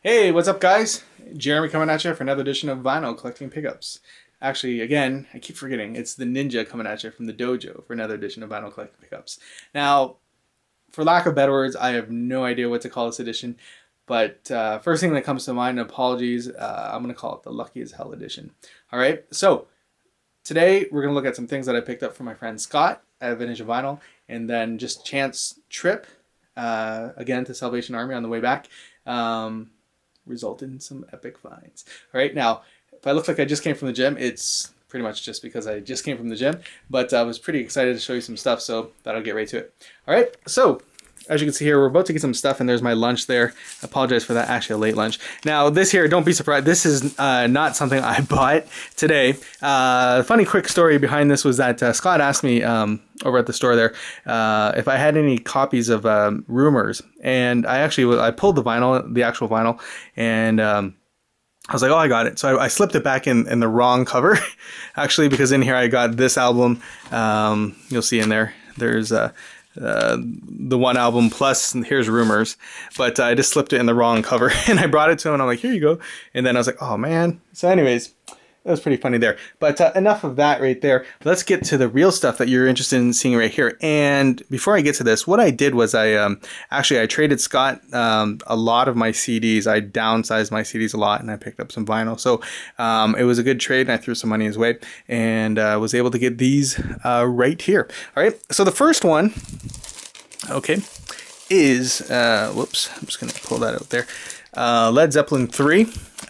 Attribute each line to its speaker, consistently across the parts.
Speaker 1: Hey, what's up, guys? Jeremy coming at you for another edition of Vinyl Collecting Pickups. Actually, again, I keep forgetting, it's the Ninja coming at you from the dojo for another edition of Vinyl Collecting Pickups. Now, for lack of better words, I have no idea what to call this edition, but first thing that comes to mind, apologies, I'm going to call it the Lucky as Hell edition. All right, so today we're going to look at some things that I picked up from my friend Scott at Vintage Vinyl, and then just chance trip again to Salvation Army on the way back. Resulted in some epic finds. All right, now, if I look like I just came from the gym, it's pretty much just because I just came from the gym, but I was pretty excited to show you some stuff, so that'll get right to it. All right, so as you can see here, we're about to get some stuff, and there's my lunch there. I apologize for that, actually a late lunch. Now, this here, don't be surprised, this is not something I bought today. Funny quick story behind this was that Scott asked me over at the store there if I had any copies of Rumors, and I pulled the vinyl, the actual vinyl, and I was like, oh, I got it. So I slipped it back in the wrong cover, actually, because in here I got this album. You'll see in there, there's the one album plus here's Rumors, but I just slipped it in the wrong cover, and I brought it to him, and I'm like, here you go. And then I was like, oh man. So anyways, that was pretty funny there. But enough of that right there. Let's get to the real stuff that you're interested in seeing right here. And before I get to this, what I did was I traded Scott a lot of my CDs. I downsized my CDs a lot, and I picked up some vinyl. So it was a good trade, and I threw some money his way, and was able to get these right here. All right. So the first one, okay, is whoops. I'm just gonna pull that out there. Led Zeppelin III.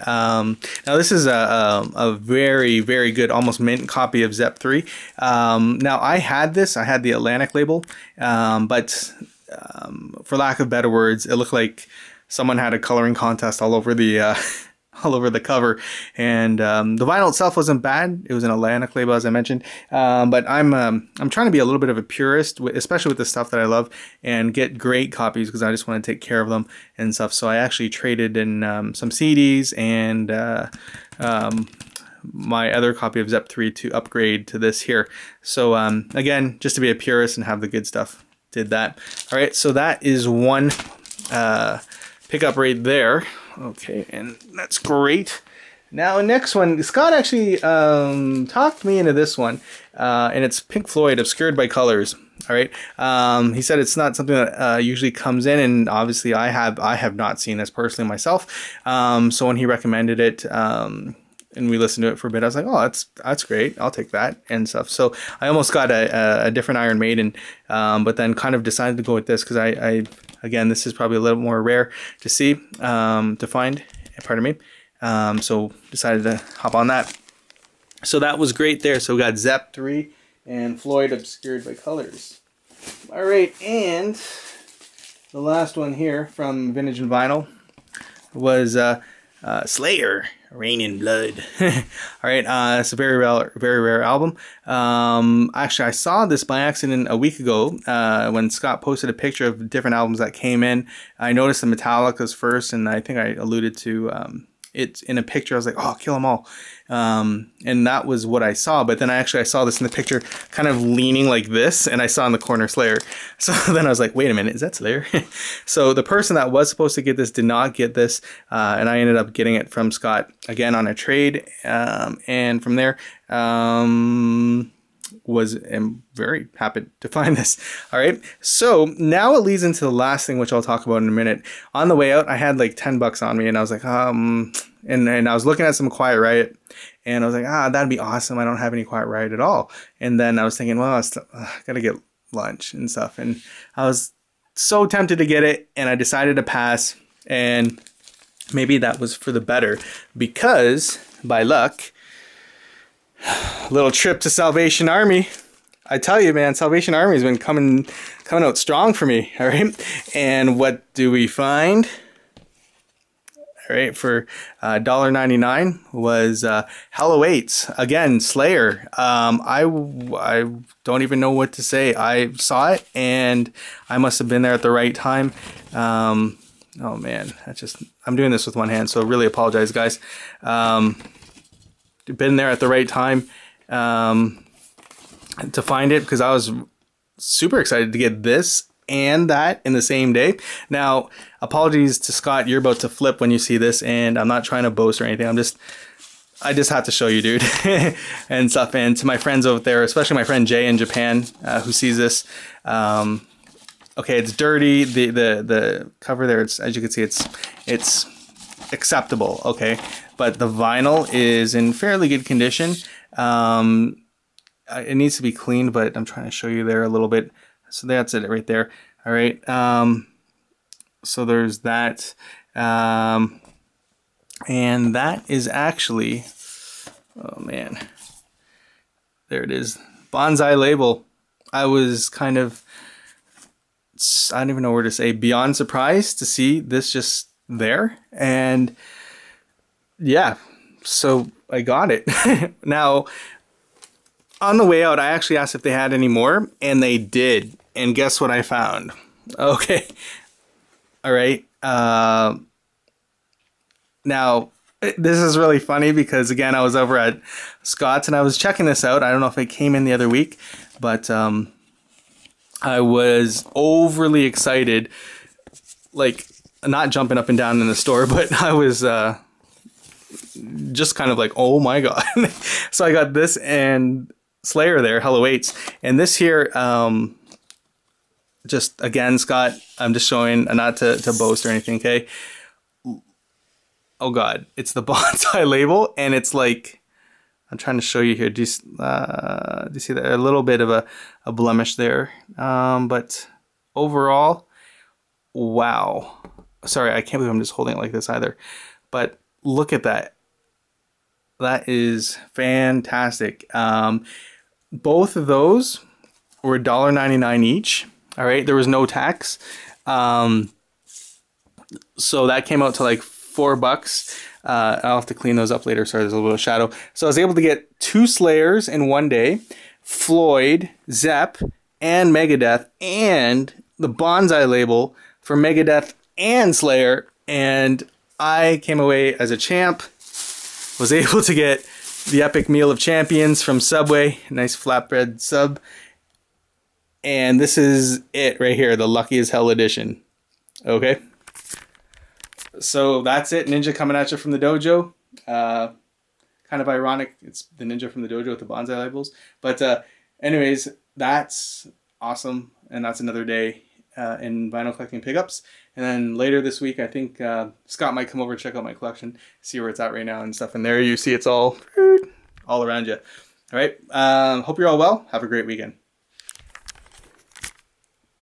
Speaker 1: Now this is a very, very good, almost mint copy of Zep III. Now I had the Atlantic label, but for lack of better words, it looked like someone had a coloring contest all over the all over the cover, and the vinyl itself wasn't bad. It was an Atlantic label, as I mentioned, but I'm trying to be a little bit of a purist, especially with the stuff that I love, and get great copies because I just want to take care of them and stuff. So I actually traded in some CDs and my other copy of Zep III to upgrade to this here. So again, just to be a purist and have the good stuff, did that. All right, so that is one pickup right there. Okay, and that's great. Now, next one, Scott actually talked me into this one, and it's Pink Floyd, Obscured by Colours. All right, he said it's not something that usually comes in, and obviously I have not seen this personally myself. So when he recommended it, and we listened to it for a bit, I was like, oh, that's great, I'll take that and stuff. So I almost got a different Iron Maiden, but then kind of decided to go with this because again, this is probably a little more rare to see, to find, pardon me. So decided to hop on that. So that was great there. So we got Zep III and Floyd, Obscured by Colours. All right, and the last one here from Vintage and Vinyl was Slayer, Rain in Blood. All right, it's a very rare album. Actually, I saw this by accident a week ago when Scott posted a picture of different albums that came in. I noticed the Metallica's first, and I think I alluded to it in a picture. I was like, oh, Kill 'Em All. And that was what I saw. But then I saw this in the picture kind of leaning like this, and I saw in the corner Slayer. So then I was like, wait a minute, is that Slayer? So the person that was supposed to get this did not get this, and I ended up getting it from Scott again on a trade, and from there am very happy to find this. All right, so now it leads into the last thing, which I'll talk about in a minute. On the way out, I had like $10 on me, and I was like, and I was looking at some Quiet Riot, and I was like, that'd be awesome. I don't have any Quiet Riot at all. And then I was thinking, well, I gotta get lunch and stuff, and I was so tempted to get it, and I decided to pass. And maybe that was for the better, because by luck, little trip to Salvation Army. I tell you, man, Salvation Army has been coming out strong for me. All right, and what do we find? All right, for $1.99 was Hell Awaits, again, Slayer. I don't even know what to say. I saw it, and I must have been there at the right time. Oh man, I'm doing this with one hand, so really apologize, guys. Been there at the right time to find it, because I was super excited to get this and that in the same day. Now, apologies to Scott, you're about to flip when you see this, and I'm not trying to boast or anything. I just had to show you, dude, and stuff. And to my friends over there, especially my friend Jay in Japan, who sees this, okay, it's dirty. The cover there, it's, as you can see, it's acceptable, okay, but the vinyl is in fairly good condition. It needs to be cleaned, but I'm trying to show you there a little bit. So that's it right there. All right. So there's that. And that is actually, oh man, there it is. BANZAI label. I was kind of, I don't even know where to say, beyond surprised to see this just there. And yeah, so I got it. Now, on the way out, I actually asked if they had any more, and they did. And guess what I found? Okay. All right. Now, this is really funny because, again, I was over at Scott's and I was checking this out. I don't know if it came in the other week, but I was overly excited, like not jumping up and down in the store, but I was just kind of like, oh my God. So I got this and Slayer there, Hello Eights, and this here, just again, Scott, I'm just showing, not to boast or anything, okay? Oh God, it's the BANZAI label, and it's like, I'm trying to show you here. Do you see that? A little bit of a blemish there, but overall, wow. Sorry, I can't believe I'm just holding it like this either, but look at that. That is fantastic. Both of those were $1.99 each. All right, there was no tax. So that came out to like $4. I'll have to clean those up later. Sorry, there's a little bit of shadow. So I was able to get 2 Slayers in one day, Floyd, Zep, and Megadeth, and the BANZAI label for Megadeth and Slayer. And I came away as a champ. Was able to get the Epic Meal of Champions from Subway, nice flatbread sub. And this is it right here, the Lucky as Hell edition. Okay. So that's it, Ninja coming at you from the dojo. Kind of ironic, it's the Ninja from the dojo with the BANZAI labels. But anyways, that's awesome. And that's another day in vinyl collecting pickups. And then later this week, I think Scott might come over and check out my collection, see where it's at right now and stuff. And there you see it's all around you. All right. Hope you're all well. Have a great weekend.